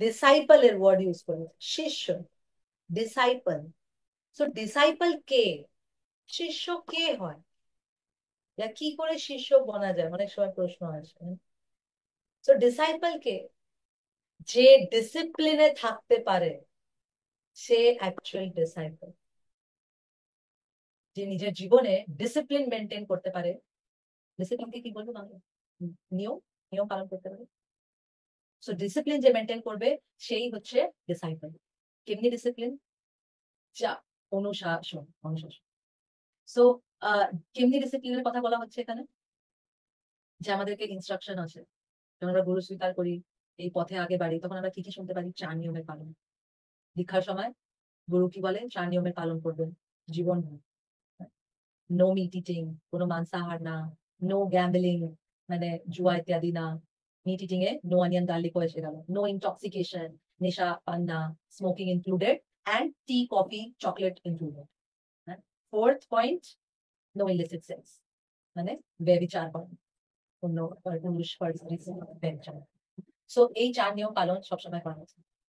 Disciple এর word use করেছে, শিষ্য, ডিসাইপল। সো ডিসাইপল কে, শিষ্য কে হয়, বা কি করে শিষ্য বনা যায়, অনেক সময় প্রশ্ন আসে। সো ডিসাইপল কে, যে ডিসিপ্লিনে থাকতে পারে সে অ্যাকচুয়াল ডিসাইপল। যে নিজের জীবনে ডিসিপ্লিন মেনটেন করতে পারে, ডিসিপ্লিনকে কি বলবো বাংলা, নিয়ম, নিয়ম পালন করতে পারে। সো ডিসিপ্লিন যে মেনটেন করবে সেই হচ্ছে ডিসাইপল। কেমনি ডিসিপ্লিন? যা, অনুশাসন, অনুশাসন। সো কেমনি ডিসিপ্লিনের কথা বলা হচ্ছে এখানে, যে আমাদেরকে ইনস্ট্রাকশন আছে, যখন আমরা গুরু স্বীকার করি, এই পথে আগে বাড়ি, তখন আমরা কি কি শুনতে পারি? 4 নিয়মের পালন। দীক্ষার সময় গুরু কি বলে? 4 নিয়মের পালন করবেন জীবন। নো মিট ইটিং, কোনো মাংসাহার না, নো গ্যাম্বলিং, মানে জুয়া ইত্যাদি না, মিট ইটিং এ নো অনিয়ন গার্লিক এসে গেল, নো ইনটক্সিকেশন, নেশা পান না, smoking included, and tea coffee chocolate included. Fourth point, no illicit sex, মানে ব্যভিচার করা, অন্য পুরুষ ব্যভিচার। সো এই 4 নিয়ম পালন সবসময় করা হচ্ছে।